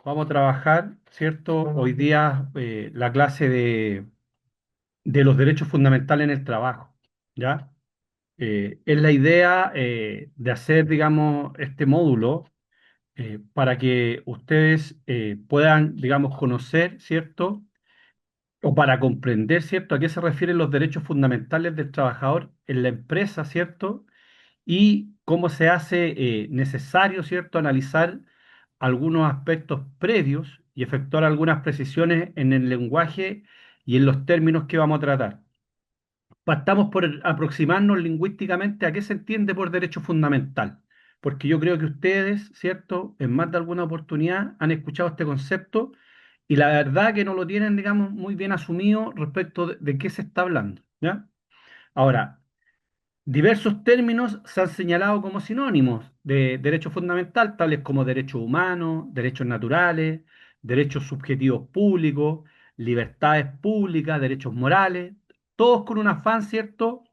Vamos a trabajar, ¿cierto? Hoy día la clase de los derechos fundamentales en el trabajo, ¿ya? Es la idea de hacer, digamos, este módulo para que ustedes puedan, digamos, conocer, ¿cierto? O para comprender, ¿cierto? A qué se refieren los derechos fundamentales del trabajador en la empresa, ¿cierto? Y cómo se hace necesario, ¿cierto?, analizar algunos aspectos previos y efectuar algunas precisiones en el lenguaje y en los términos que vamos a tratar. Partamos por aproximarnos lingüísticamente a qué se entiende por derecho fundamental, porque yo creo que ustedes, ¿cierto?, en más de alguna oportunidad han escuchado este concepto y la verdad que no lo tienen, digamos, muy bien asumido respecto de qué se está hablando, ¿ya? Ahora, diversos términos se han señalado como sinónimos de derecho fundamental, tales como derechos humanos, derechos naturales, derechos subjetivos públicos, libertades públicas, derechos morales, todos con un afán, ¿cierto?,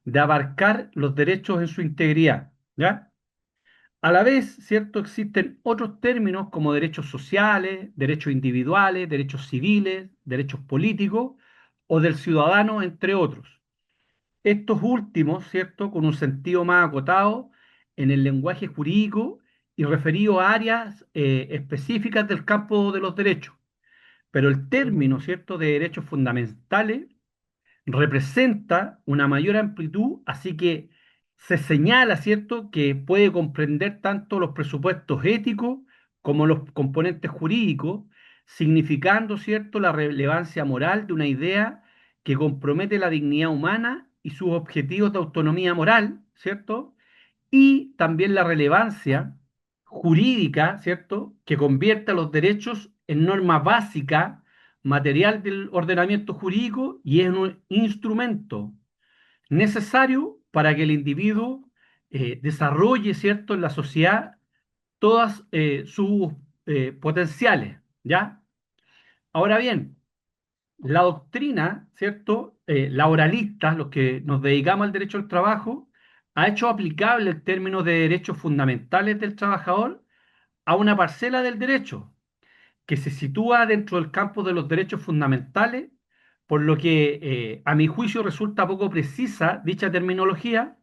de abarcar los derechos en su integridad, ¿ya? A la vez, ¿cierto?, existen otros términos como derechos sociales, derechos individuales, derechos civiles, derechos políticos o del ciudadano, entre otros. Estos últimos, ¿cierto?, con un sentido más acotado en el lenguaje jurídico y referido a áreas específicas del campo de los derechos. Pero el término, ¿cierto?, de derechos fundamentales representa una mayor amplitud, así que se señala, ¿cierto?, que puede comprender tanto los presupuestos éticos como los componentes jurídicos, significando, ¿cierto?, la relevancia moral de una idea que compromete la dignidad humana y sus objetivos de autonomía moral, ¿cierto? Y también la relevancia jurídica, ¿cierto?, que convierte a los derechos en norma básica, material del ordenamiento jurídico y es un instrumento necesario para que el individuo desarrolle, ¿cierto?, en la sociedad todas sus potenciales, ¿ya? Ahora bien, la doctrina, ¿cierto? Laboralistas, los que nos dedicamos al derecho al trabajo, ha hecho aplicable el término de derechos fundamentales del trabajador a una parcela del derecho que se sitúa dentro del campo de los derechos fundamentales, por lo que a mi juicio resulta poco precisa dicha terminología,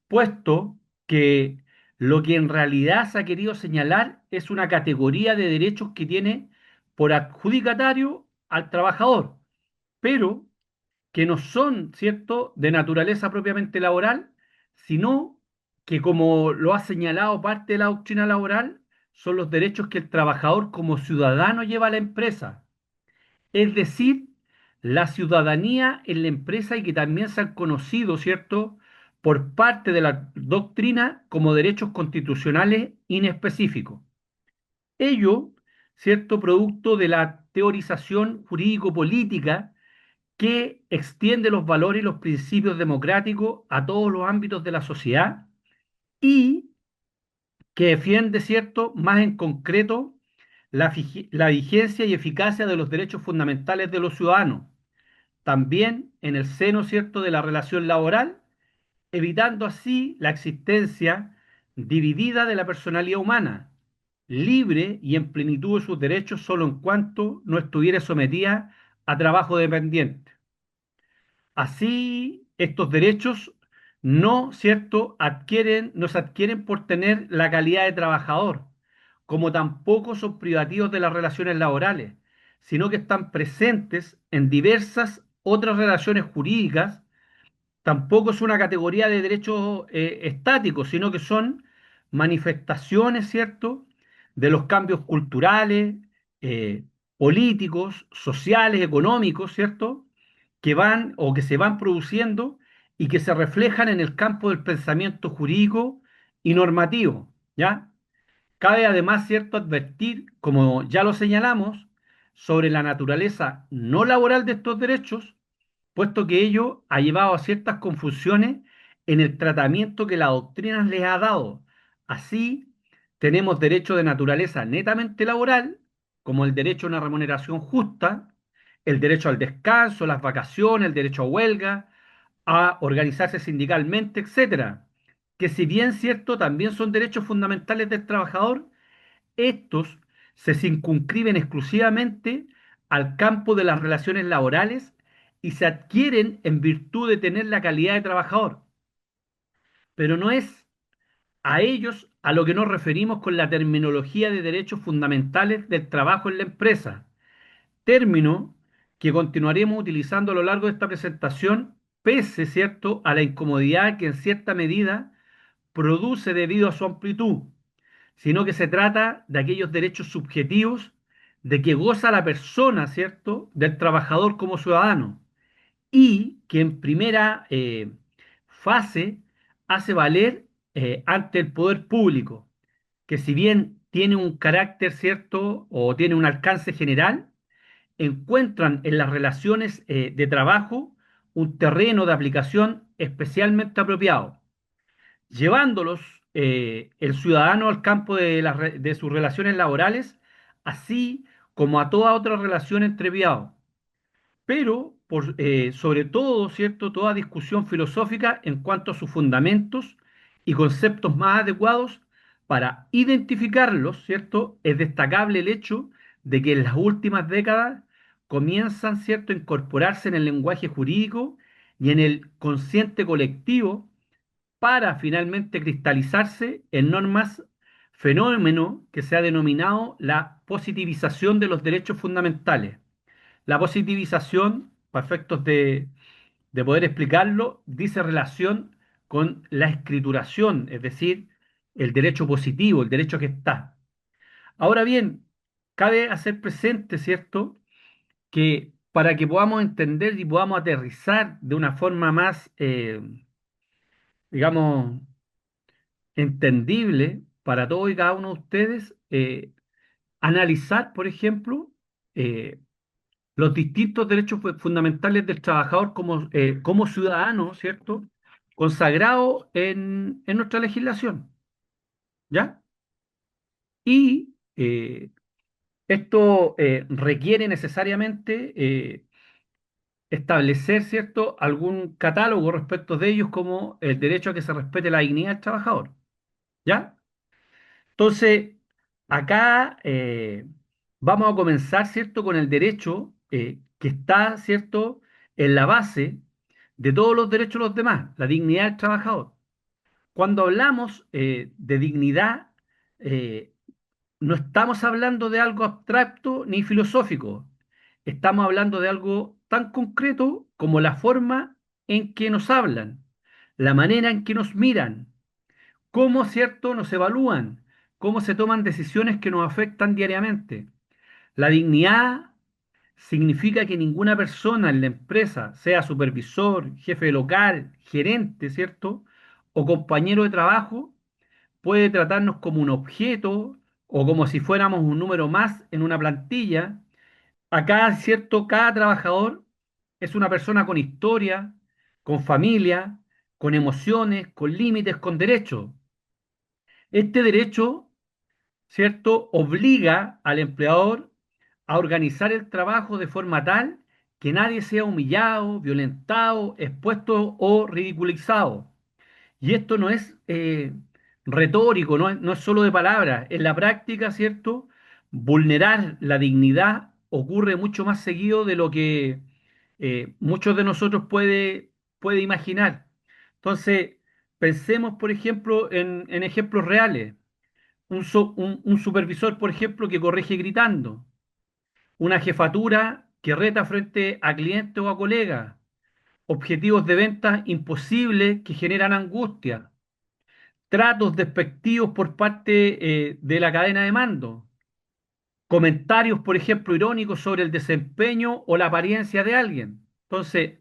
puesto que lo que en realidad se ha querido señalar es una categoría de derechos que tiene por adjudicatario al trabajador, pero que no son, ¿cierto?, de naturaleza propiamente laboral, sino que, como lo ha señalado parte de la doctrina laboral, son los derechos que el trabajador como ciudadano lleva a la empresa. Es decir, la ciudadanía en la empresa y que también se han conocido, ¿cierto?, por parte de la doctrina como derechos constitucionales inespecíficos. Ello, ¿cierto?, producto de la teorización jurídico-política que extiende los valores y los principios democráticos a todos los ámbitos de la sociedad y que defiende, ¿cierto?, más en concreto la vigencia y eficacia de los derechos fundamentales de los ciudadanos, también en el seno, ¿cierto?, de la relación laboral, evitando así la existencia dividida de la personalidad humana, libre y en plenitud de sus derechos solo en cuanto no estuviera sometida a trabajo dependiente. Así, estos derechos no, ¿cierto?, no se adquieren por tener la calidad de trabajador, como tampoco son privativos de las relaciones laborales, sino que están presentes en diversas otras relaciones jurídicas. Tampoco es una categoría de derechos estáticos, sino que son manifestaciones, ¿cierto?, de los cambios culturales, eh, políticos, sociales, económicos, ¿cierto?, que van o que se van produciendo y que se reflejan en el campo del pensamiento jurídico y normativo, ¿ya? Cabe además, ¿cierto?, advertir, como ya lo señalamos, sobre la naturaleza no laboral de estos derechos, puesto que ello ha llevado a ciertas confusiones en el tratamiento que la doctrina les ha dado. Así, tenemos derechos de naturaleza netamente laboral, como el derecho a una remuneración justa, el derecho al descanso, las vacaciones, el derecho a huelga, a organizarse sindicalmente, etcétera, que si bien cierto también son derechos fundamentales del trabajador, estos se circunscriben exclusivamente al campo de las relaciones laborales y se adquieren en virtud de tener la calidad de trabajador. Pero no es a ellos a lo que nos referimos con la terminología de derechos fundamentales del trabajo en la empresa, término que continuaremos utilizando a lo largo de esta presentación, pese, ¿cierto?, a la incomodidad que en cierta medida produce debido a su amplitud, sino que se trata de aquellos derechos subjetivos de que goza la persona, ¿cierto?, del trabajador como ciudadano, y que en primera fase hace valer ante el poder público, que si bien tiene un carácter, ¿cierto?, o tiene un alcance general, encuentran en las relaciones de trabajo un terreno de aplicación especialmente apropiado, llevándolos el ciudadano al campo de sus relaciones laborales, así como a toda otra relación entre privados, pero sobre todo, ¿cierto?, toda discusión filosófica en cuanto a sus fundamentos y conceptos más adecuados para identificarlos, ¿cierto? Es destacable el hecho de que en las últimas décadas comienzan, ¿cierto?, a incorporarse en el lenguaje jurídico y en el consciente colectivo para finalmente cristalizarse en normas, fenómeno que se ha denominado la positivización de los derechos fundamentales. La positivización, para efectos de poder explicarlo, dice relación con la escrituración, es decir, el derecho positivo, el derecho que está. Ahora bien, cabe hacer presente, ¿cierto?, que para que podamos entender y podamos aterrizar de una forma más, digamos, entendible para todos y cada uno de ustedes, analizar, por ejemplo, eh, los distintos derechos fundamentales del trabajador como ciudadano, ¿cierto? Consagrado en nuestra legislación, ¿ya? Y esto requiere necesariamente establecer, ¿cierto?, algún catálogo respecto de ellos como el derecho a que se respete la dignidad del trabajador, ¿ya? Entonces, acá vamos a comenzar, ¿cierto?, con el derecho que está, ¿cierto?, en la base de todos los derechos de los demás, la dignidad del trabajador. Cuando hablamos de dignidad, eh, no estamos hablando de algo abstracto ni filosófico, estamos hablando de algo tan concreto como la forma en que nos hablan, la manera en que nos miran, cómo, cierto, nos evalúan, cómo se toman decisiones que nos afectan diariamente. La dignidad significa que ninguna persona en la empresa, sea supervisor, jefe local, gerente, ¿cierto?, o compañero de trabajo, puede tratarnos como un objeto o como si fuéramos un número más en una plantilla. Acá, ¿cierto?, cada trabajador es una persona con historia, con familia, con emociones, con límites, con derechos. Este derecho, ¿cierto?, obliga al empleador a organizar el trabajo de forma tal que nadie sea humillado, violentado, expuesto o ridiculizado. Y esto no es retórico, no es solo de palabras. En la práctica, ¿cierto?, vulnerar la dignidad ocurre mucho más seguido de lo que muchos de nosotros puede imaginar. Entonces, pensemos, por ejemplo, en ejemplos reales. Un supervisor, por ejemplo, que corrige gritando, una jefatura que reta frente a clientes o a colegas, objetivos de venta imposibles que generan angustia, tratos despectivos por parte de la cadena de mando, comentarios, por ejemplo, irónicos sobre el desempeño o la apariencia de alguien. Entonces,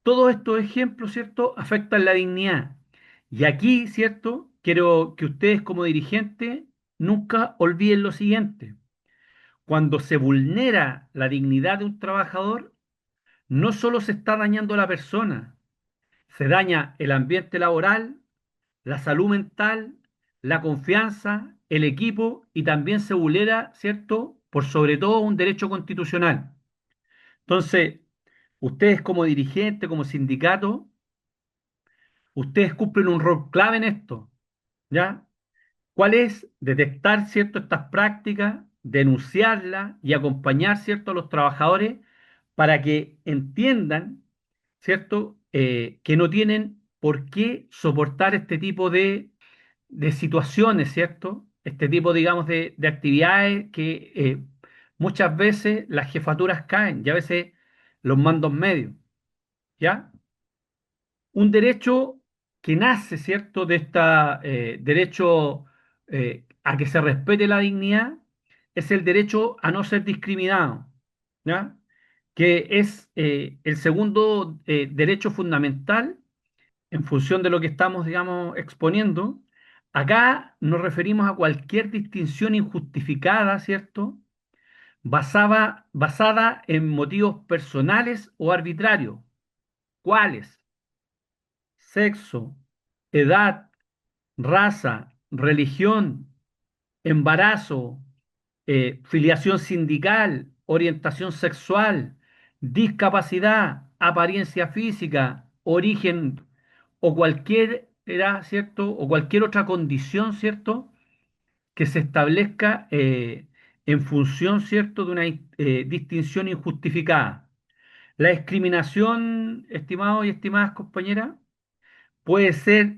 todos estos ejemplos, ¿cierto?, afectan la dignidad. Y aquí, ¿cierto?, quiero que ustedes como dirigentes nunca olviden lo siguiente. Cuando se vulnera la dignidad de un trabajador, no solo se está dañando a la persona, se daña el ambiente laboral, la salud mental, la confianza, el equipo y también se vulnera, ¿cierto?, por sobre todo un derecho constitucional. Entonces, ustedes como dirigentes, como sindicato, ustedes cumplen un rol clave en esto, ¿ya? ¿Cuál es? Detectar, ¿cierto?, estas prácticas, denunciarla y acompañar, ¿cierto?, a los trabajadores para que entiendan, ¿cierto?, que no tienen por qué soportar este tipo de situaciones, ¿cierto? Este tipo, digamos, de actividades que muchas veces las jefaturas caen y a veces los mandos medios, ¿ya? Un derecho que nace, ¿cierto?, de este derecho a que se respete la dignidad, es el derecho a no ser discriminado, ¿ya? Que es el segundo derecho fundamental en función de lo que estamos, digamos, exponiendo. Acá nos referimos a cualquier distinción injustificada, ¿cierto?, basada en motivos personales o arbitrarios. ¿Cuáles? Sexo, edad, raza, religión, embarazo, filiación sindical, orientación sexual, discapacidad, apariencia física, origen o cualquier, ¿cierto? O cualquier otra condición, ¿cierto?, que se establezca en función, ¿cierto?, de una distinción injustificada. La discriminación, estimados y estimadas compañeras, puede ser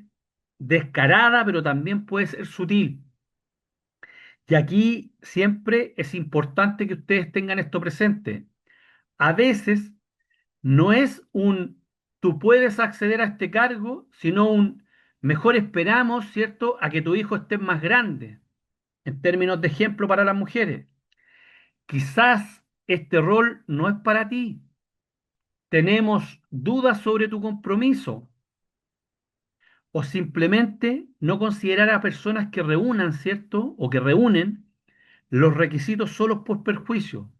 descarada, pero también puede ser sutil. Y aquí siempre es importante que ustedes tengan esto presente. A veces no es un tú puedes acceder a este cargo, sino un mejor esperamos, ¿cierto?, a que tu hijo esté más grande, en términos de ejemplo para las mujeres. Quizás este rol no es para ti. Tenemos dudas sobre tu compromiso o simplemente no considerar a personas que reúnan, ¿cierto? O que reúnen los requisitos solos por perjuicio.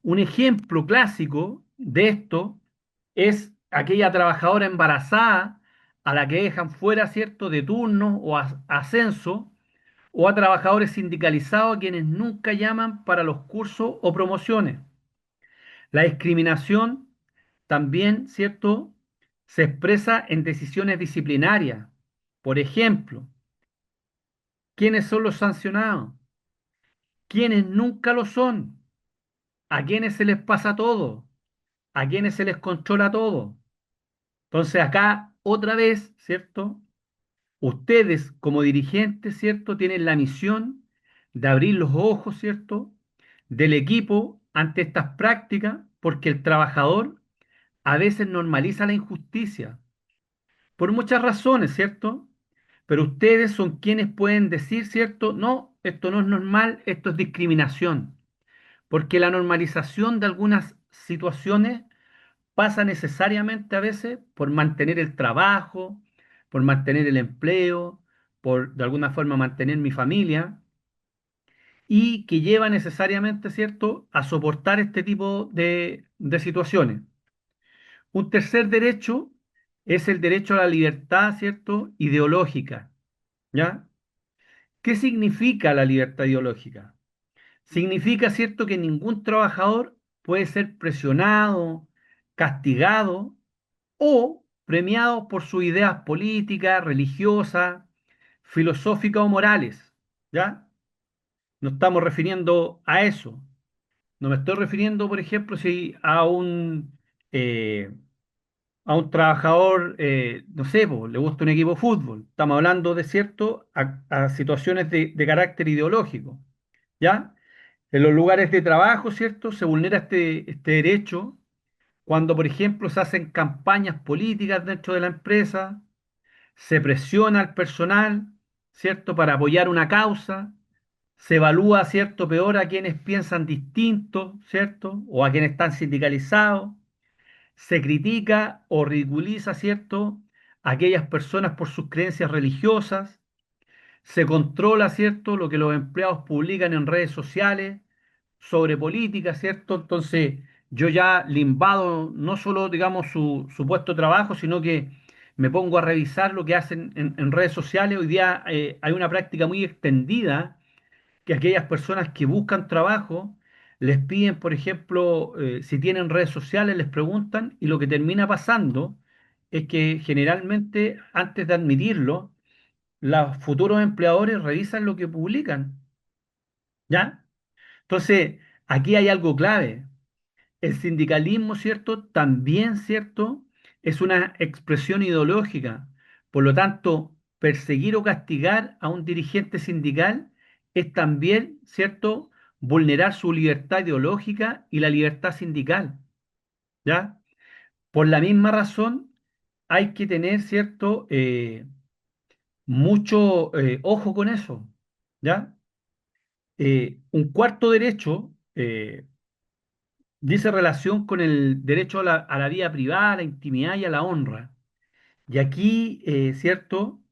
Un ejemplo clásico de esto es aquella trabajadora embarazada a la que dejan fuera, ¿cierto?, de turno o ascenso, o a trabajadores sindicalizados a quienes nunca llaman para los cursos o promociones. La discriminación también, ¿cierto?, se expresa en decisiones disciplinarias. Por ejemplo, ¿quiénes son los sancionados? ¿Quiénes nunca lo son? ¿A quiénes se les pasa todo? ¿A quiénes se les controla todo? Entonces acá otra vez, ¿cierto? Ustedes como dirigentes, ¿cierto?, tienen la misión de abrir los ojos, ¿cierto?, del equipo ante estas prácticas, porque el trabajador a veces normaliza la injusticia por muchas razones, ¿cierto? Pero ustedes son quienes pueden decir, ¿cierto? No, esto no es normal, esto es discriminación, porque la normalización de algunas situaciones pasa necesariamente a veces por mantener el trabajo, por mantener el empleo, por de alguna forma mantener mi familia, y que lleva necesariamente, ¿cierto?, a soportar este tipo de situaciones. Un tercer derecho es el derecho a la libertad, ¿cierto?, ideológica, ¿ya? ¿Qué significa la libertad ideológica? Significa, ¿cierto?, que ningún trabajador puede ser presionado, castigado o premiado por sus ideas políticas, religiosas, filosóficas o morales, ¿ya? No estamos refiriendo a eso. No me estoy refiriendo, por ejemplo, si a un trabajador, no sé, po, le gusta un equipo de fútbol. Estamos hablando de cierto a situaciones de carácter ideológico, ¿ya? En los lugares de trabajo, ¿cierto? Se vulnera este derecho cuando, por ejemplo, se hacen campañas políticas dentro de la empresa, se presiona al personal, ¿cierto?, para apoyar una causa, se evalúa, ¿cierto?, peor a quienes piensan distinto, ¿cierto?, o a quienes están sindicalizados, se critica o ridiculiza, ¿cierto?, a aquellas personas por sus creencias religiosas, se controla, ¿cierto?, lo que los empleados publican en redes sociales sobre política, ¿cierto? Entonces, yo ya le invado no solo, digamos, su puesto de trabajo, sino que me pongo a revisar lo que hacen en redes sociales. Hoy día hay una práctica muy extendida que aquellas personas que buscan trabajo les piden, por ejemplo, si tienen redes sociales, les preguntan y lo que termina pasando es que generalmente antes de admitirlo, los futuros empleadores revisan lo que publican, ¿ya? Entonces, aquí hay algo clave. El sindicalismo, ¿cierto? También, ¿cierto? Es una expresión ideológica. Por lo tanto, perseguir o castigar a un dirigente sindical es también, ¿cierto? Vulnerar su libertad ideológica y la libertad sindical, ¿ya? Por la misma razón, hay que tener, ¿cierto? Mucho ojo con eso, ¿ya? Un cuarto derecho dice relación con el derecho a la vida privada, a la intimidad y a la honra. Y aquí, ¿cierto?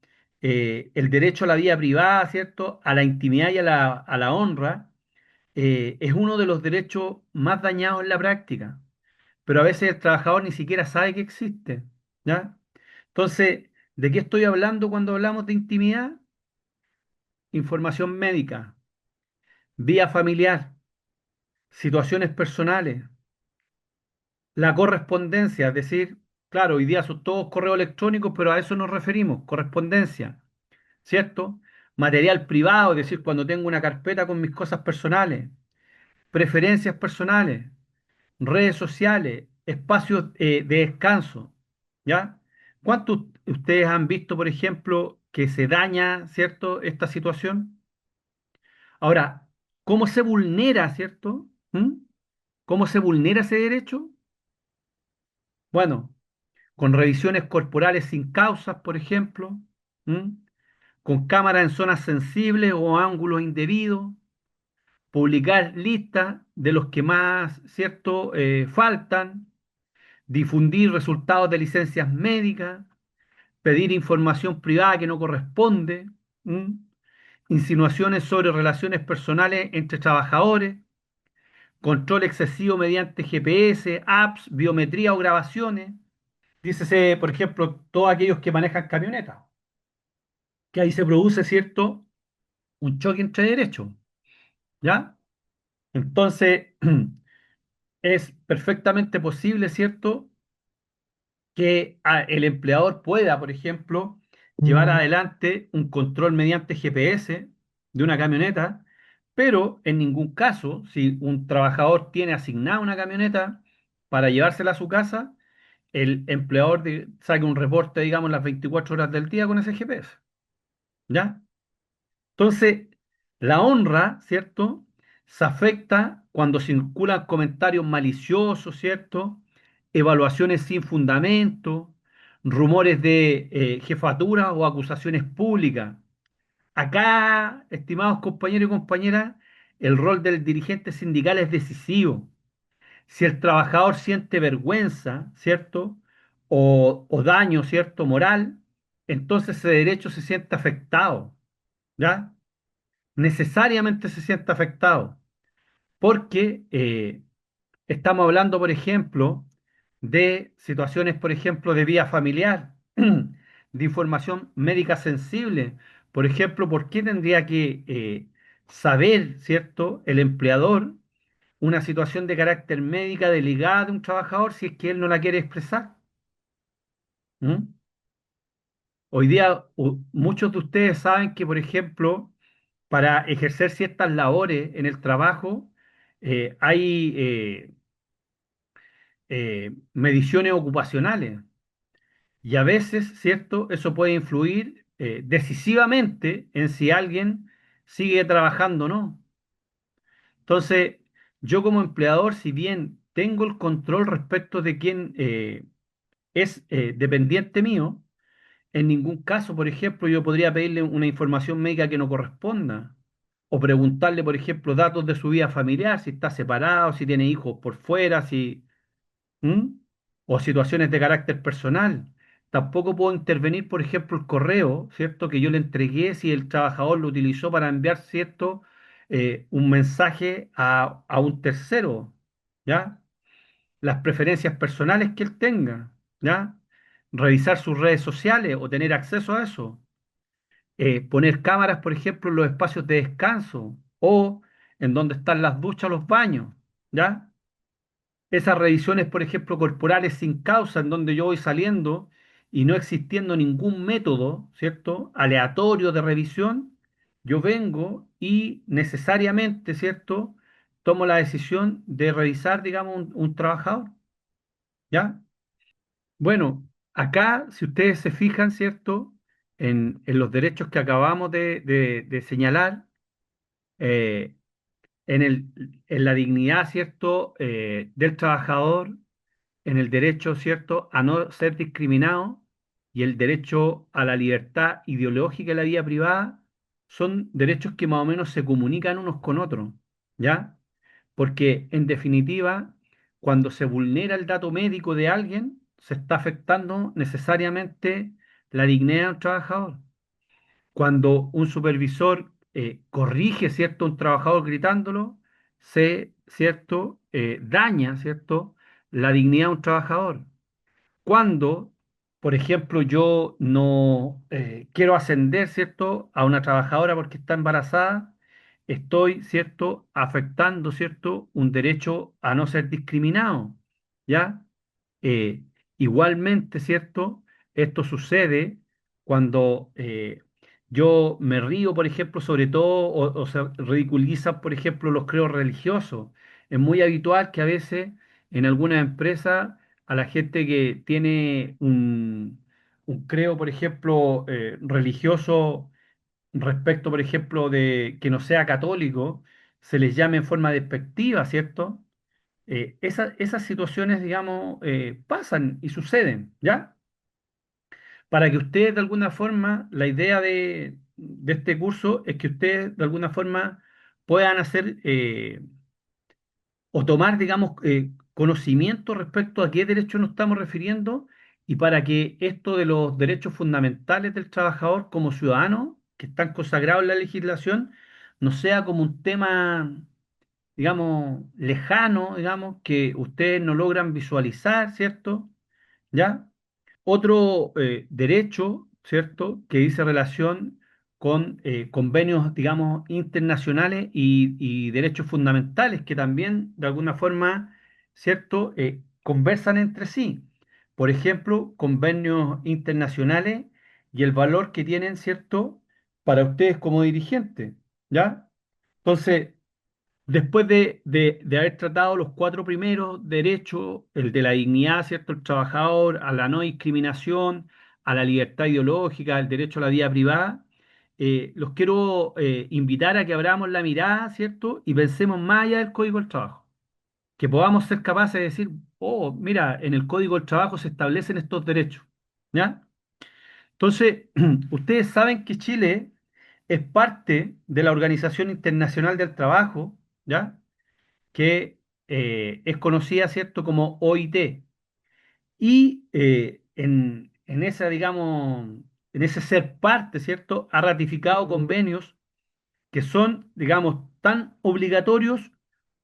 El derecho a la vida privada, ¿cierto? A la intimidad y a la honra es uno de los derechos más dañados en la práctica, pero a veces el trabajador ni siquiera sabe que existe, ¿ya? Entonces, ¿de qué estoy hablando cuando hablamos de intimidad? Información médica, vía familiar, situaciones personales, la correspondencia, es decir, claro, hoy día son todos correos electrónicos, pero a eso nos referimos, correspondencia, ¿cierto? Material privado, es decir, cuando tengo una carpeta con mis cosas personales, preferencias personales, redes sociales, espacios de descanso, ¿ya? ¿Cuántos ustedes han visto, por ejemplo, que se daña, ¿cierto?, esta situación? Ahora, ¿cómo se vulnera, ¿cierto? ¿Cómo se vulnera ese derecho? Bueno, con revisiones corporales sin causas, por ejemplo, ¿m? Con cámaras en zonas sensibles o ángulos indebidos, publicar listas de los que más, ¿cierto?, faltan, difundir resultados de licencias médicas, pedir información privada que no corresponde, ¿m? Insinuaciones sobre relaciones personales entre trabajadores, control excesivo mediante GPS, apps, biometría o grabaciones. Dícese, por ejemplo, todos aquellos que manejan camionetas, que ahí se produce, ¿cierto?, un choque entre derechos, ¿ya? Entonces, es perfectamente posible, ¿cierto?, que el empleador pueda, por ejemplo, llevar adelante un control mediante GPS de una camioneta, pero en ningún caso, si un trabajador tiene asignada una camioneta para llevársela a su casa, el empleador saque un reporte, digamos, las 24 horas del día con ese GPS, ¿ya? Entonces, la honra, ¿cierto? Se afecta cuando circulan comentarios maliciosos, ¿cierto? Evaluaciones sin fundamento, rumores de jefatura o acusaciones públicas. Acá, estimados compañeros y compañeras, el rol del dirigente sindical es decisivo. Si el trabajador siente vergüenza, ¿cierto? O daño, ¿cierto? Moral, entonces ese derecho se siente afectado, ¿ya? Necesariamente se siente afectado, porque estamos hablando, por ejemplo, de situaciones, por ejemplo, de vía familiar, de información médica sensible. Por ejemplo, ¿por qué tendría que saber, ¿cierto?, el empleador una situación de carácter médica delicada de un trabajador si es que él no la quiere expresar? ¿Mm? Hoy día, muchos de ustedes saben que, por ejemplo, para ejercer ciertas labores en el trabajo, hay mediciones ocupacionales y a veces, ¿cierto? Eso puede influir decisivamente en si alguien sigue trabajando o no. Entonces, yo como empleador, si bien tengo el control respecto de quién es dependiente mío, en ningún caso, por ejemplo, yo podría pedirle una información médica que no corresponda. O preguntarle, por ejemplo, datos de su vida familiar, si está separado, si tiene hijos por fuera, si, ¿Mm? O situaciones de carácter personal. Tampoco puedo intervenir, por ejemplo, el correo, ¿cierto? Que yo le entregué si el trabajador lo utilizó para enviar, ¿cierto? Un mensaje a un tercero, ¿ya? Las preferencias personales que él tenga, ¿ya? Revisar sus redes sociales o tener acceso a eso. Poner cámaras, por ejemplo, en los espacios de descanso o en donde están las duchas, los baños, ¿ya? Esas revisiones, por ejemplo, corporales sin causa, en donde yo voy saliendo y no existiendo ningún método, ¿cierto?, aleatorio de revisión, yo vengo y necesariamente, ¿cierto?, tomo la decisión de revisar, digamos, un trabajador, ¿ya? Bueno, acá, si ustedes se fijan, ¿cierto? En los derechos que acabamos de señalar, eh, en la dignidad, ¿cierto? Del trabajador, en el derecho, ¿cierto?, a no ser discriminado y el derecho a la libertad ideológica y la vida privada, son derechos que más o menos se comunican unos con otros, ¿ya? Porque en definitiva, cuando se vulnera el dato médico de alguien, se está afectando necesariamente la dignidad del trabajador. Cuando un supervisor corrige, ¿cierto?, a un trabajador gritándolo, ¿cierto?, daña, ¿cierto?, la dignidad de un trabajador. Cuando, por ejemplo, yo no quiero ascender, ¿cierto?, a una trabajadora porque está embarazada, estoy, ¿cierto?, afectando, ¿cierto?, un derecho a no ser discriminado, ¿ya? Eh, Igualmente, ¿cierto? Esto sucede cuando yo me río, por ejemplo, sobre todo, o se ridiculizan, por ejemplo, los credos religiosos. Es muy habitual que a veces en algunas empresas a la gente que tiene un creo, por ejemplo, religioso respecto, por ejemplo, de que no sea católico, se les llame en forma despectiva, ¿cierto? Esas situaciones, digamos, pasan y suceden, ¿ya? Para que ustedes, de alguna forma, la idea de este curso es que ustedes, de alguna forma, puedan hacer o tomar, digamos, conocimiento respecto a qué derecho nos estamos refiriendo y para que esto de los derechos fundamentales del trabajador como ciudadano, que están consagrados en la legislación, no sea como un tema, digamos, lejano, digamos, que ustedes no logran visualizar, ¿cierto? ¿Ya? Otro derecho, ¿cierto?, que dice relación con convenios, digamos, internacionales y derechos fundamentales que también, de alguna forma, ¿cierto?, conversan entre sí. Por ejemplo, convenios internacionales y el valor que tienen, ¿cierto?, para ustedes como dirigentes, ¿ya? Entonces, después de haber tratado los cuatro primeros derechos, el de la dignidad, ¿cierto?, el trabajador, a la no discriminación, a la libertad ideológica, el derecho a la vida privada, los quiero invitar a que abramos la mirada, ¿cierto?, y pensemos más allá del Código del Trabajo, que podamos ser capaces de decir, oh, mira, en el Código del Trabajo se establecen estos derechos, ¿ya? Entonces, ustedes saben que Chile es parte de la Organización Internacional del Trabajo, ¿ya?, que es conocida, ¿cierto?, como OIT. Y en esa, digamos, en ese ser parte, ¿cierto?, ha ratificado convenios que son, digamos, tan obligatorios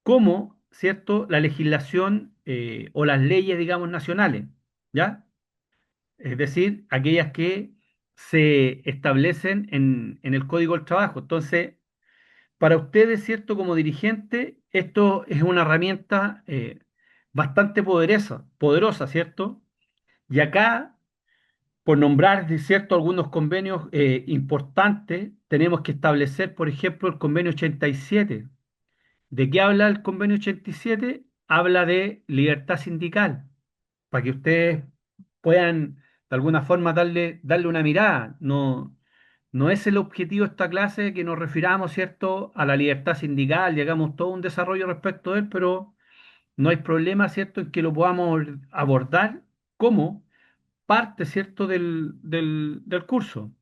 como, ¿cierto?, la legislación o las leyes, digamos, nacionales, ¿ya? Es decir, aquellas que se establecen en el Código del Trabajo. Entonces, para ustedes, ¿cierto? Como dirigente, esto es una herramienta bastante poderosa, ¿cierto? Y acá, por nombrar, ¿cierto?, algunos convenios importantes, tenemos que establecer, por ejemplo, el convenio 87. ¿De qué habla el convenio 87? Habla de libertad sindical, para que ustedes puedan, de alguna forma, darle una mirada. No, no es el objetivo de esta clase que nos refiramos, ¿cierto?, a la libertad sindical y hagamos todo un desarrollo respecto a él, pero no hay problema, ¿cierto?, en que lo podamos abordar como parte, ¿cierto?, del curso.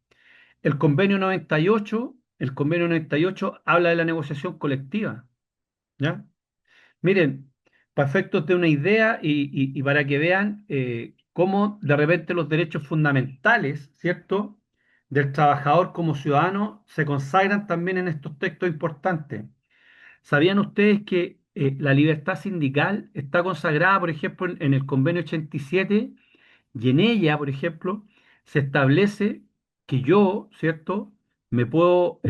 El convenio 98 habla de la negociación colectiva, ¿ya? Miren, para efectos de una idea y para que vean cómo de repente los derechos fundamentales, ¿cierto?, del trabajador como ciudadano se consagran también en estos textos importantes. ¿Sabían ustedes que la libertad sindical está consagrada, por ejemplo, en el convenio 87 y en ella, por ejemplo, se establece que yo, ¿cierto?, me puedo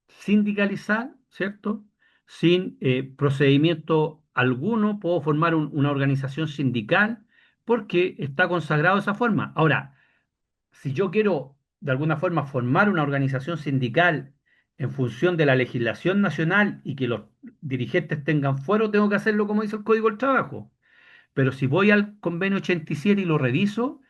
sindicalizar, ¿cierto? Sin procedimiento alguno, puedo formar una organización sindical porque está consagrado de esa forma. Ahora, si yo quiero de alguna forma formar una organización sindical en función de la legislación nacional y que los dirigentes tengan fuero, tengo que hacerlo como dice el Código del Trabajo. Pero si voy al convenio 87 y lo reviso,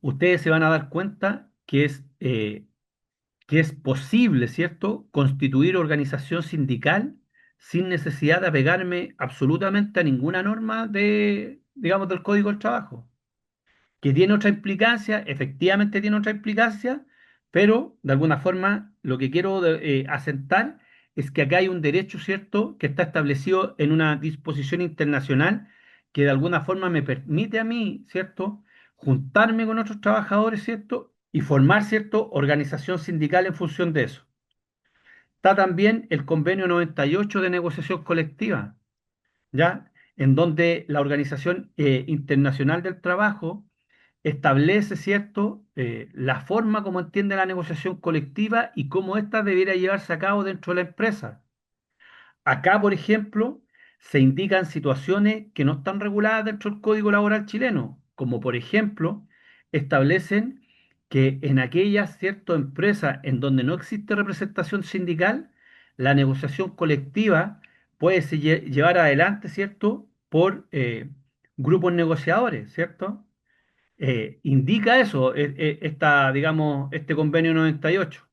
ustedes se van a dar cuenta que es posible, ¿cierto?, constituir organización sindical sin necesidad de apegarme absolutamente a ninguna norma de, digamos, del Código del Trabajo. Que tiene otra implicancia, efectivamente tiene otra implicancia, pero de alguna forma lo que quiero asentar es que acá hay un derecho, ¿cierto?, que está establecido en una disposición internacional que de alguna forma me permite a mí, ¿cierto?, juntarme con otros trabajadores, ¿cierto?, y formar, ¿cierto?, organización sindical en función de eso. Está también el convenio 98 de negociación colectiva, ¿ya? En donde la Organización Internacional del Trabajo establece, ¿cierto?, la forma como entiende la negociación colectiva y cómo ésta debiera llevarse a cabo dentro de la empresa. Acá, por ejemplo, se indican situaciones que no están reguladas dentro del Código Laboral chileno, como por ejemplo, establecen que en aquellas, ¿cierto?, empresas en donde no existe representación sindical, la negociación colectiva puede llevar adelante, ¿cierto?, por grupos negociadores, ¿cierto? Indica eso, digamos, este convenio 98.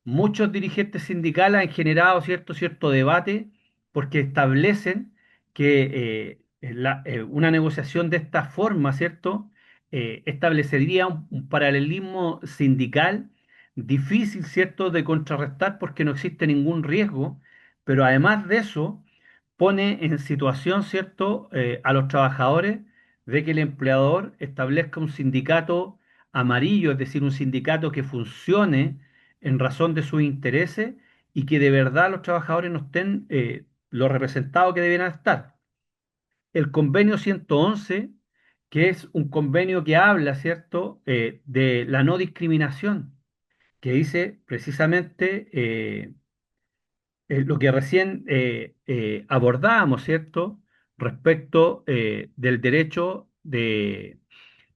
Muchos dirigentes sindicales han generado cierto debate porque establecen que una negociación de esta forma, ¿cierto? Establecería un paralelismo sindical difícil, ¿cierto?, de contrarrestar porque no existe ningún riesgo, pero además de eso pone en situación, ¿cierto?, a los trabajadores de que el empleador establezca un sindicato amarillo, es decir, un sindicato que funcione en razón de sus intereses y que de verdad los trabajadores no estén los representados que debieran estar. El convenio 111, que es un convenio que habla, ¿cierto?, de la no discriminación, que dice precisamente lo que recién abordábamos, ¿cierto?, respecto del derecho de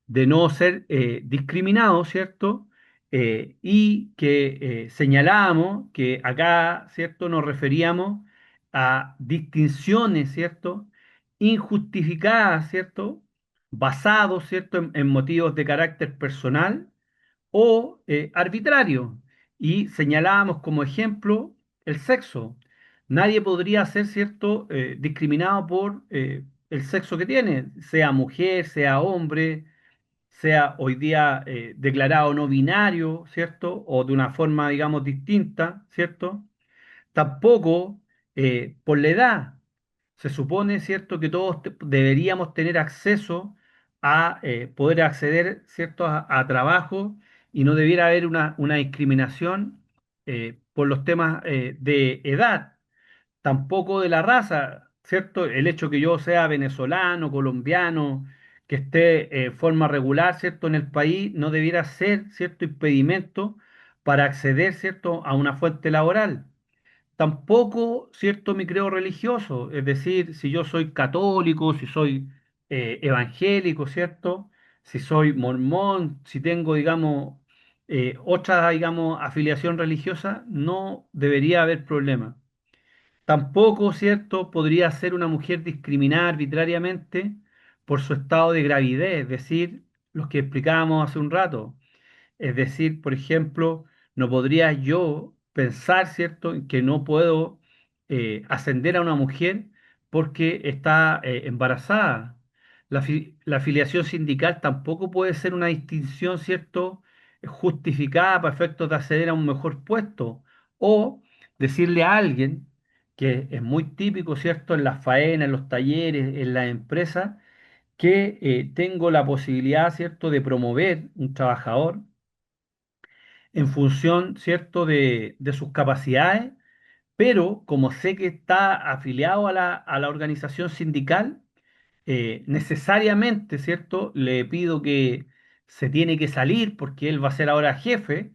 no ser discriminado, ¿cierto? Y que señalábamos que acá, ¿cierto?, nos referíamos a distinciones, ¿cierto?, injustificadas, ¿cierto?, basados, ¿cierto?, en motivos de carácter personal o arbitrario. Y señalábamos como ejemplo el sexo. Nadie podría ser, ¿cierto?, discriminado por el sexo que tiene, sea mujer, sea hombre, sea hoy día declarado no binario, ¿cierto? O de una forma, digamos, distinta, ¿cierto? Tampoco por la edad. Se supone, ¿cierto?, que todos deberíamos tener acceso a poder acceder, ¿cierto?, a trabajo y no debiera haber una discriminación por los temas de edad, tampoco de la raza, ¿cierto? El hecho que yo sea venezolano, colombiano, que esté en forma regular, ¿cierto?, en el país, no debiera ser, ¿cierto?, impedimento para acceder, ¿cierto?, a una fuente laboral. Tampoco, ¿cierto?, mi credo religioso, es decir, si yo soy católico, si soy evangélico, ¿cierto? Si soy mormón, si tengo, digamos, otra, digamos, afiliación religiosa, no debería haber problema. Tampoco, ¿cierto?, podría ser una mujer discriminada arbitrariamente por su estado de gravidez, es decir, los que explicábamos hace un rato. Es decir, por ejemplo, no podría yo pensar, ¿cierto?, en que no puedo ascender a una mujer porque está embarazada. La afiliación sindical tampoco puede ser una distinción, ¿cierto?, justificada para efectos de acceder a un mejor puesto. O decirle a alguien, que es muy típico, ¿cierto?, en las faenas, en los talleres, en las empresas, que tengo la posibilidad, ¿cierto?, de promover un trabajador en función, ¿cierto?, de sus capacidades, pero como sé que está afiliado a la organización sindical, necesariamente, ¿cierto?, le pido que se tiene que salir porque él va a ser ahora jefe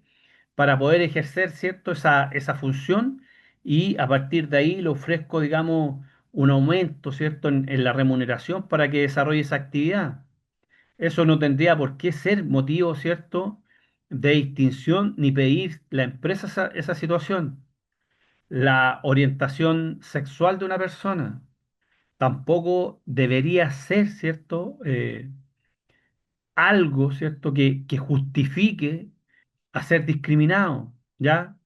para poder ejercer, ¿cierto?, esa función y a partir de ahí le ofrezco, digamos, un aumento, ¿cierto?, en la remuneración para que desarrolle esa actividad. Eso no tendría por qué ser motivo, ¿cierto?, de distinción ni pedir la empresa esa situación. la orientación sexual de una persona. Tampoco debería ser, ¿cierto? Algo, ¿cierto? Que justifique a ser discriminado, ¿ya?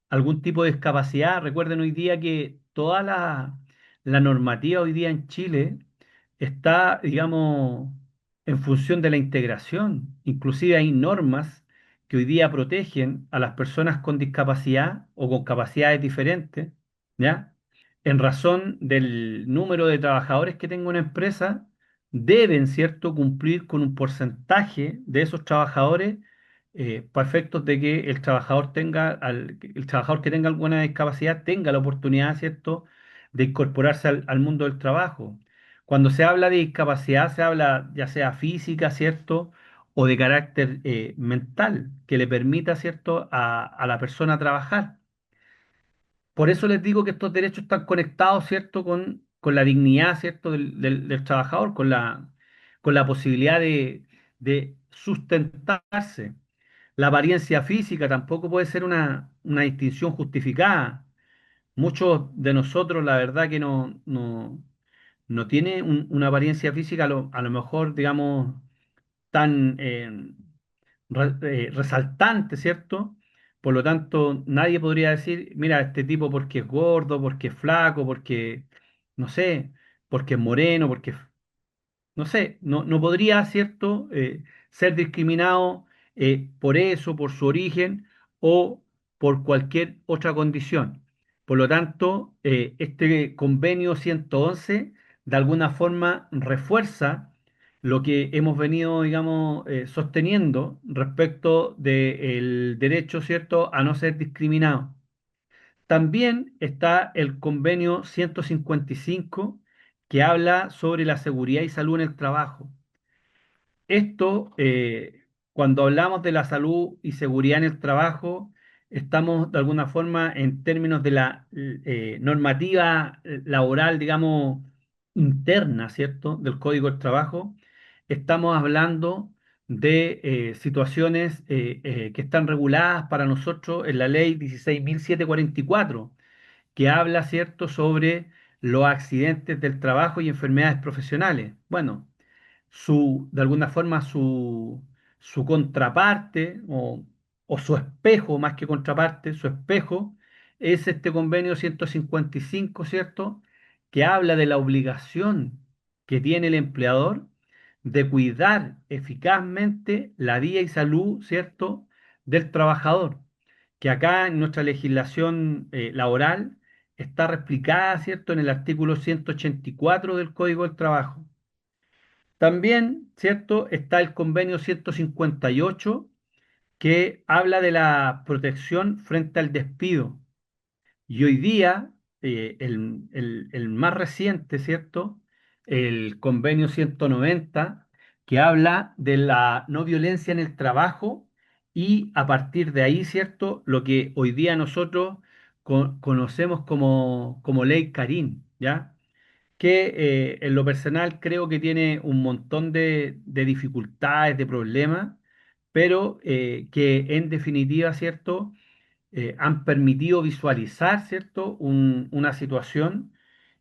Algún tipo de discapacidad. Recuerden hoy día que toda la normativa hoy día en Chile está, digamos, en función de la integración. Inclusive hay normas que hoy día protegen a las personas con discapacidad o con capacidades diferentes, ¿ya? En razón del número de trabajadores que tenga una empresa, deben, ¿cierto?, cumplir con un porcentaje de esos trabajadores para efectos de que el trabajador el trabajador que tenga alguna discapacidad tenga la oportunidad, ¿cierto?, de incorporarse al mundo del trabajo. Cuando se habla de discapacidad, se habla ya sea física, ¿cierto?, o de carácter mental, que le permita, ¿cierto?, a la persona trabajar. Por eso les digo que estos derechos están conectados, ¿cierto?, con la dignidad, ¿cierto?, del trabajador, con la posibilidad de sustentarse. La apariencia física tampoco puede ser una distinción justificada. Muchos de nosotros, la verdad, que no tiene una apariencia física a lo mejor, digamos, tan resaltante, ¿cierto? Por lo tanto, nadie podría decir, mira, este tipo porque es gordo, porque es flaco, porque, no sé, porque es moreno, porque no sé, no podría, ¿cierto?, ser discriminado por eso, por su origen o por cualquier otra condición. Por lo tanto, este convenio 111 de alguna forma refuerza lo que hemos venido, digamos, sosteniendo respecto del derecho, ¿cierto?, a no ser discriminado. También está el convenio 155 que habla sobre la seguridad y salud en el trabajo. Esto, cuando hablamos de la salud y seguridad en el trabajo, estamos de alguna forma en términos de la normativa laboral, digamos, interna, ¿cierto?, del Código del Trabajo. Estamos hablando de situaciones que están reguladas para nosotros en la ley 16.744 que habla, ¿cierto?, sobre los accidentes del trabajo y enfermedades profesionales. Bueno, de alguna forma su contraparte o su espejo, más que contraparte, su espejo es este convenio 155, ¿cierto?, que habla de la obligación que tiene el empleador de cuidar eficazmente la vida y salud, ¿cierto?, del trabajador, que acá en nuestra legislación laboral está replicada, ¿cierto?, en el artículo 184 del Código del Trabajo. También, ¿cierto?, está el convenio 158 que habla de la protección frente al despido. Y hoy día, el más reciente, ¿cierto?, el convenio 190 que habla de la no violencia en el trabajo y a partir de ahí, ¿cierto?, lo que hoy día nosotros conocemos como ley Carín, ¿ya?, que en lo personal creo que tiene un montón de dificultades, de problemas, pero que en definitiva, ¿cierto?, han permitido visualizar, ¿cierto?, una situación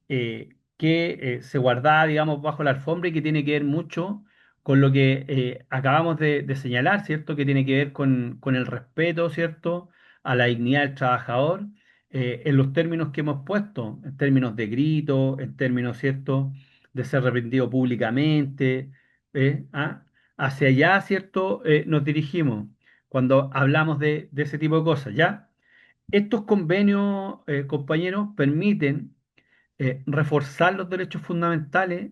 que se guardaba, digamos, bajo la alfombra y que tiene que ver mucho con lo que acabamos de señalar, ¿cierto?, que tiene que ver con el respeto, ¿cierto?, a la dignidad del trabajador, en los términos que hemos puesto, en términos de grito, en términos, ¿cierto?, de ser reprendido públicamente, ¿ah? Hacia allá, ¿cierto?, nos dirigimos cuando hablamos de ese tipo de cosas, ¿ya? Estos convenios, compañeros, permiten reforzar los derechos fundamentales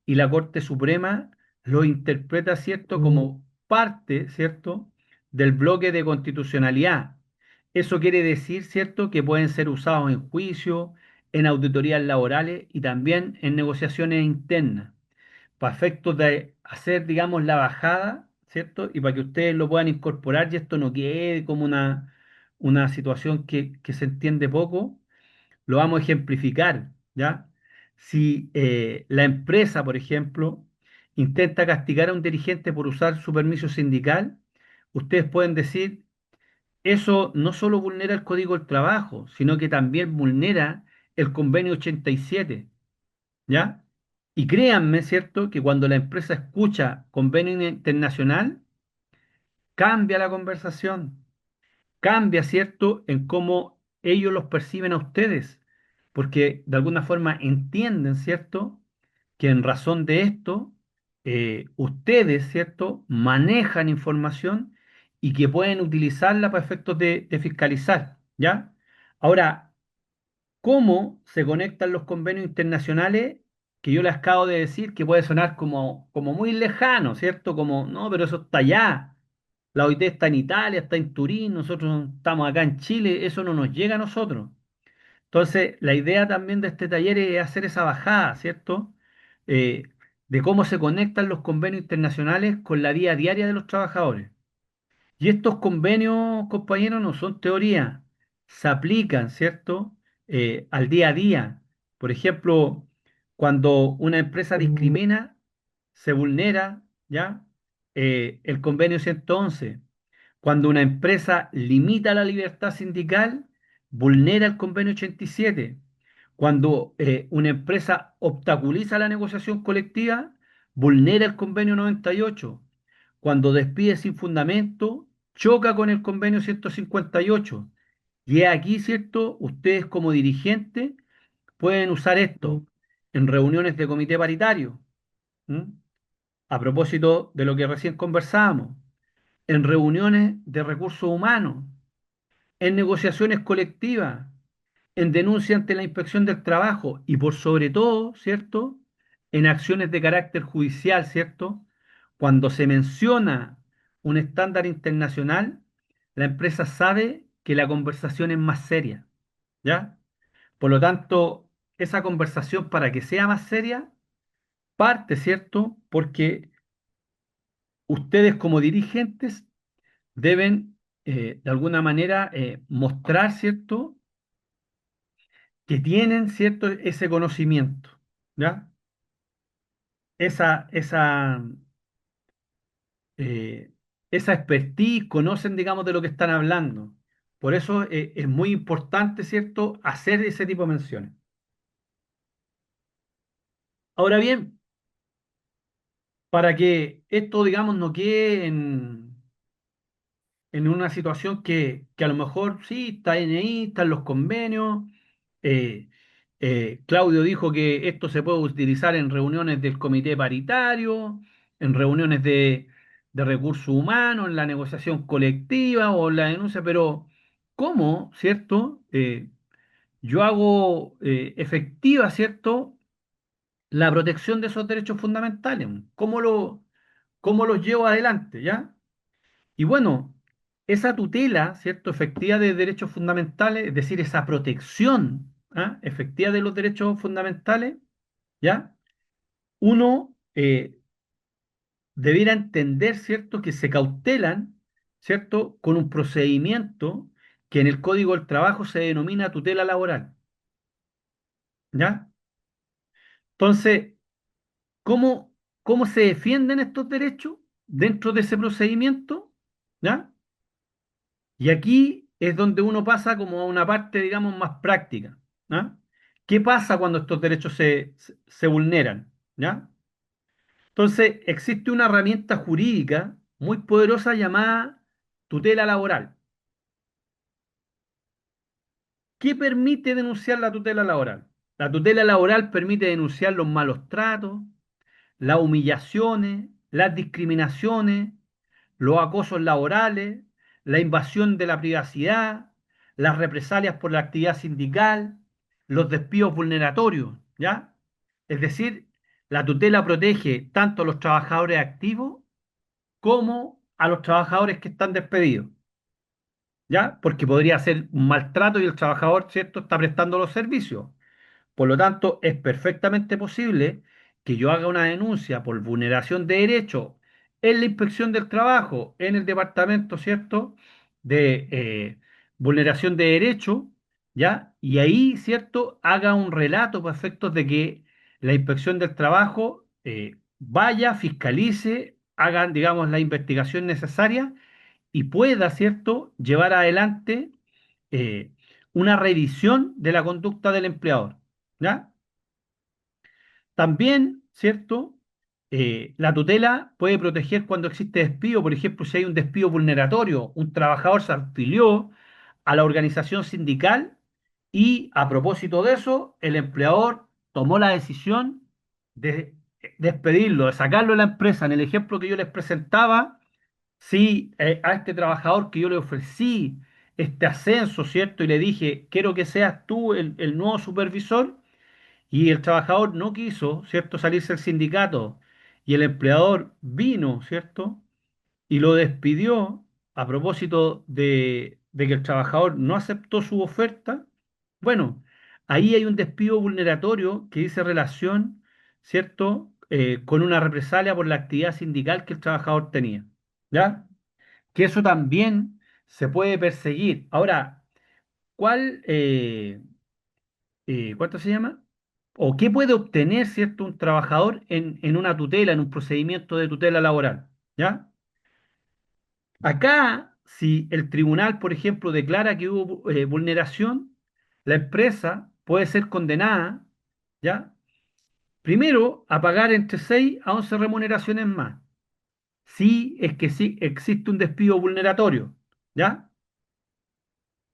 y la Corte Suprema lo interpreta, ¿cierto?, como parte, ¿cierto?, del bloque de constitucionalidad. Eso quiere decir, ¿cierto?, que pueden ser usados en juicio, en auditorías laborales y también en negociaciones internas, para efectos de hacer, digamos, la bajada, ¿cierto? Y para que ustedes lo puedan incorporar y esto no quede como una situación que se entiende poco, lo vamos a ejemplificar, ¿ya? Si la empresa, por ejemplo, intenta castigar a un dirigente por usar su permiso sindical, ustedes pueden decir, eso no solo vulnera el Código del Trabajo, sino que también vulnera el Convenio 87, ¿ya? Y créanme, ¿cierto?, que cuando la empresa escucha convenio internacional, cambia la conversación, cambia, ¿cierto?, en cómo ellos los perciben a ustedes, porque de alguna forma entienden, ¿cierto?, que en razón de esto, ustedes, ¿cierto?, manejan información y que pueden utilizarla para efectos de fiscalizar, ¿ya? Ahora, ¿cómo se conectan los convenios internacionales? Que yo les acabo de decir que puede sonar como muy lejano, ¿cierto? Como, no, pero eso está allá. La OIT está en Italia, está en Turín, nosotros estamos acá en Chile, eso no nos llega a nosotros. Entonces, la idea también de este taller es hacer esa bajada, ¿cierto? Eh, de cómo se conectan los convenios internacionales con la vida diaria de los trabajadores. Y estos convenios, compañeros, no son teoría, se aplican, ¿cierto? Al día a día. Por ejemplo, cuando una empresa discrimina, se vulnera, ¿ya? El convenio 111. Cuando una empresa limita la libertad sindical, vulnera el convenio 87. Cuando una empresa obstaculiza la negociación colectiva, vulnera el convenio 98. Cuando despide sin fundamento, choca con el convenio 158. Y es aquí, ¿cierto? Ustedes como dirigentes pueden usar esto en reuniones de comité paritario. ¿M? A propósito de lo que recién conversábamos, en reuniones de recursos humanos, en negociaciones colectivas, en denuncia ante la inspección del trabajo y por sobre todo, ¿cierto? En acciones de carácter judicial, ¿cierto? Cuando se menciona un estándar internacional, la empresa sabe que la conversación es más seria, ¿ya? Por lo tanto, esa conversación para que sea más seria parte, ¿cierto? Porque ustedes como dirigentes deben, de alguna manera, mostrar, ¿cierto?, que tienen, ¿cierto?, ese conocimiento, ¿ya? Esa, eh, esa expertise, conocen, digamos, de lo que están hablando. Por eso es muy importante, ¿cierto?, hacer ese tipo de menciones. Ahora bien, para que esto, digamos, no quede en una situación que a lo mejor sí, está ahí, están los convenios. eh, Claudio dijo que esto se puede utilizar en reuniones del comité paritario, en reuniones de recursos humanos, en la negociación colectiva o en la denuncia, pero ¿cómo, cierto? Yo hago efectiva, ¿cierto?, la protección de esos derechos fundamentales. ¿Cómo los llevo adelante, ya? Y bueno, esa tutela, ¿cierto?, efectiva de derechos fundamentales, es decir, esa protección, ¿ah?, efectiva de los derechos fundamentales, ¿ya? Uno debiera entender, ¿cierto?, que se cautelan, ¿cierto?, con un procedimiento que en el Código del Trabajo se denomina tutela laboral, ¿ya? Entonces, ¿cómo, cómo se defienden estos derechos dentro de ese procedimiento? ¿Ya? Y aquí es donde uno pasa como a una parte, digamos, más práctica. ¿Ah? ¿Qué pasa cuando estos derechos se vulneran? ¿Ya? Entonces, existe una herramienta jurídica muy poderosa llamada tutela laboral. ¿Qué permite denunciar la tutela laboral? La tutela laboral permite denunciar los malos tratos, las humillaciones, las discriminaciones, los acosos laborales, la invasión de la privacidad, las represalias por la actividad sindical, los despidos vulneratorios, ¿ya? Es decir, la tutela protege tanto a los trabajadores activos como a los trabajadores que están despedidos, ¿ya? Porque podría ser un maltrato y el trabajador, ¿cierto?, está prestando los servicios. Por lo tanto, es perfectamente posible que yo haga una denuncia por vulneración de derechos en la inspección del trabajo, en el departamento, ¿cierto?, de vulneración de derechos, ¿ya? Y ahí, ¿cierto?, haga un relato para efectos de que la inspección del trabajo vaya, fiscalice, hagan, digamos, la investigación necesaria y pueda, ¿cierto?, llevar adelante eh, una revisión de la conducta del empleador. ¿Ya? También, ¿cierto? La tutela puede proteger cuando existe despido, por ejemplo, si hay un despido vulneratorio, un trabajador se afilió a la organización sindical y a propósito de eso, el empleador tomó la decisión de despedirlo, de sacarlo de la empresa. En el ejemplo que yo les presentaba, si a este trabajador que yo le ofrecí este ascenso, ¿cierto? Y le dije, quiero que seas tú el nuevo supervisor, y el trabajador no quiso, ¿cierto?, salirse del sindicato, y el empleador vino, ¿cierto?, y lo despidió a propósito de que el trabajador no aceptó su oferta. Bueno, ahí hay un despido vulneratorio que dice relación, ¿cierto?, con una represalia por la actividad sindical que el trabajador tenía. ¿Ya? Que eso también se puede perseguir. Ahora, ¿cuál, ¿cuánto se llama? ¿O qué puede obtener, cierto, un trabajador en una tutela, en un procedimiento de tutela laboral? ¿Ya? Acá, si el tribunal, por ejemplo, declara que hubo vulneración, la empresa puede ser condenada, ¿ya? Primero, a pagar entre 6 a 11 remuneraciones más. Si es que sí existe un despido vulneratorio, ¿ya?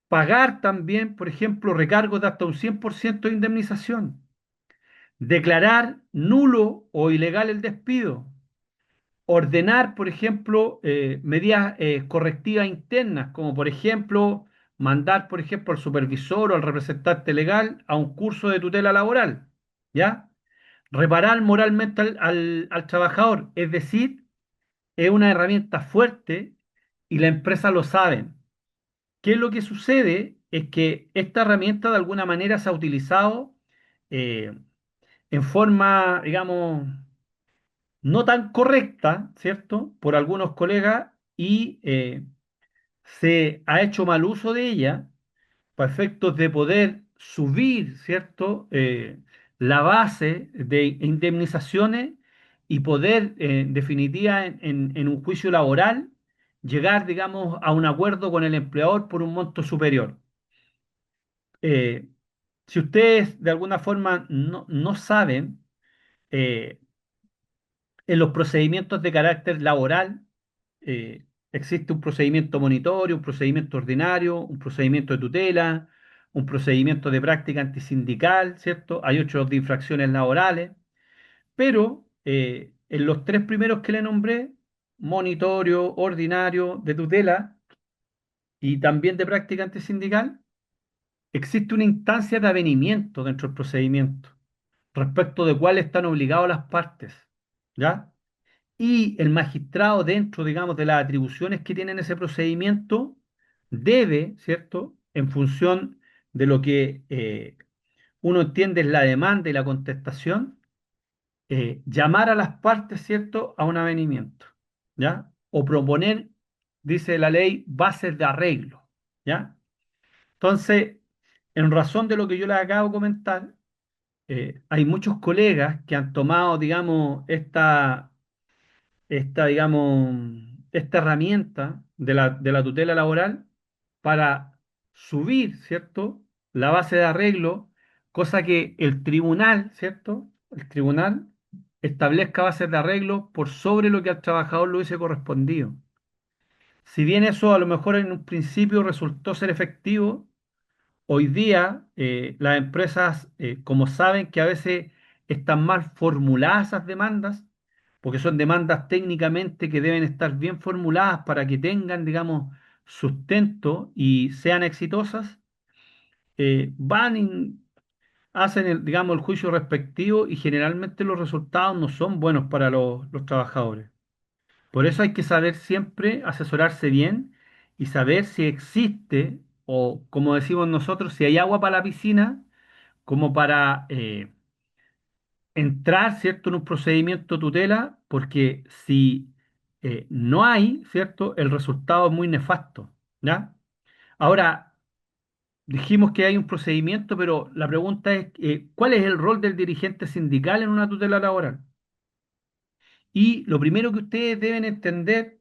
Pagar también, por ejemplo, recargos de hasta un 100% de indemnización. Declarar nulo o ilegal el despido. Ordenar, por ejemplo, medidas correctivas internas, como por ejemplo mandar, por ejemplo, al supervisor o al representante legal a un curso de tutela laboral, ¿ya? Reparar moralmente al trabajador, es decir, es una herramienta fuerte y la empresa lo sabe. ¿Qué es lo que sucede? Es que esta herramienta de alguna manera se ha utilizado eh, en forma, digamos, no tan correcta, ¿cierto?, por algunos colegas y se ha hecho mal uso de ella para efectos de poder subir, ¿cierto?, la base de indemnizaciones y poder, en definitiva, en un juicio laboral, llegar, digamos, a un acuerdo con el empleador por un monto superior. Eh, si ustedes de alguna forma no saben, eh, en los procedimientos de carácter laboral, existe un procedimiento monitorio, un procedimiento ordinario, un procedimiento de tutela, un procedimiento de práctica antisindical, ¿cierto? Hay otros de infracciones laborales, pero en los tres primeros que le nombré, monitorio, ordinario, de tutela y también de práctica antisindical, existe una instancia de avenimiento dentro del procedimiento respecto de cuál están obligados las partes, ¿ya? Y el magistrado, dentro, digamos, de las atribuciones que tiene en ese procedimiento, debe, ¿cierto?, en función de lo que uno entiende es la demanda y la contestación, llamar a las partes, ¿cierto?, a un avenimiento, ¿ya? O proponer, dice la ley, bases de arreglo, ¿ya? Entonces, en razón de lo que yo les acabo de comentar, hay muchos colegas que han tomado, digamos, digamos, esta herramienta de la tutela laboral para subir, ¿cierto?, la base de arreglo, cosa que el tribunal, ¿cierto?, el tribunal establezca bases de arreglo por sobre lo que al trabajador le hubiese correspondido. Si bien eso a lo mejor en un principio resultó ser efectivo, hoy día las empresas, como saben que a veces están mal formuladas esas demandas, porque son demandas técnicamente que deben estar bien formuladas para que tengan, digamos, sustento y sean exitosas, van y hacen, digamos, el juicio respectivo y generalmente los resultados no son buenos para los trabajadores. Por eso hay que saber siempre asesorarse bien y saber si existe, o como decimos nosotros, si hay agua para la piscina, como para entrar, ¿cierto?, en un procedimiento de tutela, porque si no hay, ¿cierto?, el resultado es muy nefasto, ¿ya? Ahora, dijimos que hay un procedimiento, pero la pregunta es, ¿cuál es el rol del dirigente sindical en una tutela laboral? Y lo primero que ustedes deben entender,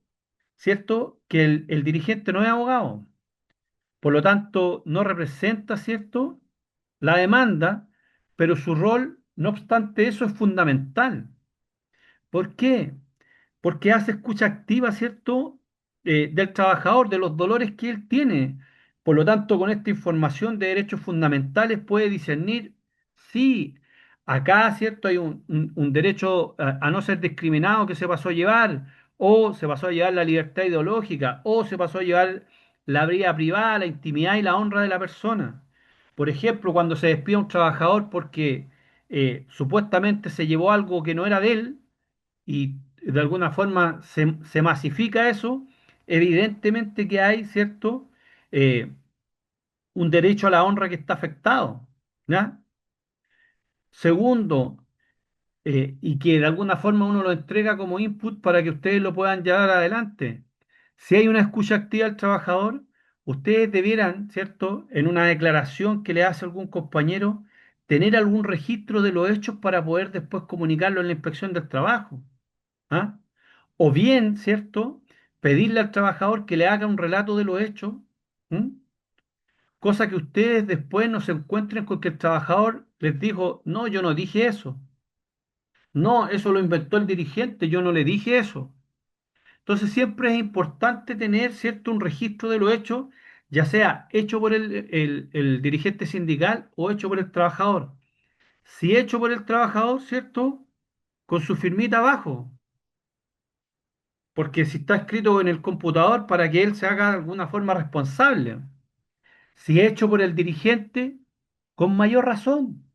¿cierto? Que el dirigente no es abogado, por lo tanto no representa, ¿cierto? La demanda, pero su rol, no obstante eso, es fundamental. ¿Por qué? Porque hace escucha activa, ¿cierto? Del trabajador, de los dolores que él tiene. Por lo tanto, con esta información de derechos fundamentales puede discernir si acá, ¿cierto? Hay un derecho a no ser discriminado que se pasó a llevar, o se pasó a llevar la libertad ideológica, o se pasó a llevar la vida privada, la intimidad y la honra de la persona. Por ejemplo, cuando se despide a un trabajador porque supuestamente se llevó algo que no era de él, y de alguna forma se masifica eso, evidentemente que hay, ¿cierto? Eh, un derecho a la honra que está afectado, ¿ya? Segundo, y que de alguna forma uno lo entrega como input para que ustedes lo puedan llevar adelante. Si hay una escucha activa al trabajador, ustedes debieran, ¿cierto? En una declaración que le hace algún compañero, tener algún registro de los hechos para poder después comunicarlo en la inspección del trabajo. ¿Ah? O bien, ¿cierto? Pedirle al trabajador que le haga un relato de los hechos, ¿m? Cosa que ustedes después no se encuentren con que el trabajador les dijo, no, yo no dije eso, no, eso lo inventó el dirigente, yo no le dije eso. Entonces siempre es importante tener, ¿cierto? Un registro de los hechos, ya sea hecho por el dirigente sindical o hecho por el trabajador. Si hecho por el trabajador, ¿cierto? Con su firmita abajo. Porque si está escrito en el computador para que él se haga de alguna forma responsable. Si es hecho por el dirigente, con mayor razón,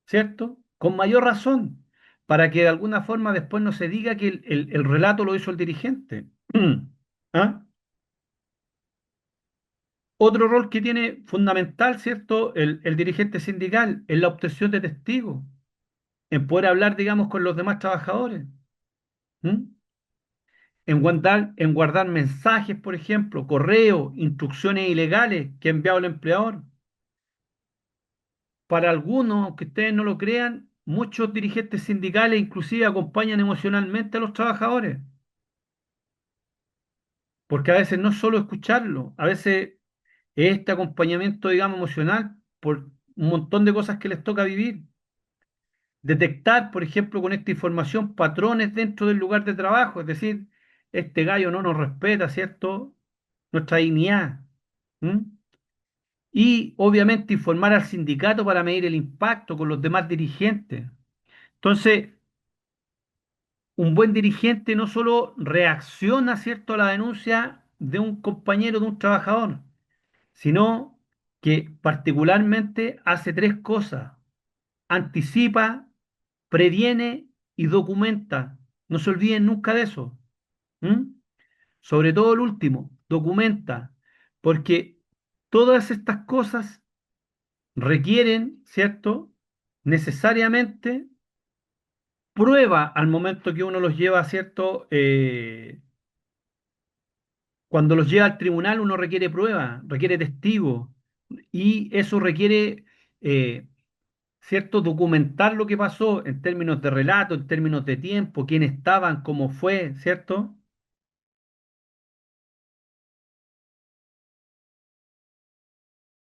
¿cierto? Con mayor razón, para que de alguna forma después no se diga que el relato lo hizo el dirigente. ¿Ah? Otro rol que tiene fundamental, ¿cierto? El dirigente sindical en la obtención de testigos, en poder hablar, digamos, con los demás trabajadores. ¿Mm? En guardar mensajes, por ejemplo, correos, instrucciones ilegales que ha enviado el empleador. Para algunos, aunque ustedes no lo crean, muchos dirigentes sindicales inclusive acompañan emocionalmente a los trabajadores, porque a veces no es solo escucharlo, a veces es este acompañamiento, digamos, emocional por un montón de cosas que les toca vivir. Detectar, por ejemplo, con esta información patrones dentro del lugar de trabajo, es decir, este gallo no nos respeta, ¿cierto? Nuestra dignidad. ¿M? Y obviamente informar al sindicato para medir el impacto con los demás dirigentes. Entonces, un buen dirigente no solo reacciona, ¿cierto?, a la denuncia de un compañero, de un trabajador, sino que particularmente hace tres cosas: anticipa, previene y documenta. No se olviden nunca de eso. ¿M? Sobre todo el último, documenta, porque todas estas cosas requieren, ¿cierto?, necesariamente prueba al momento que uno los lleva, ¿cierto? Cuando los lleva al tribunal uno requiere prueba, requiere testigos y eso requiere, eh, ¿cierto? Documentar lo que pasó en términos de relato, en términos de tiempo, quién estaban, cómo fue, ¿cierto?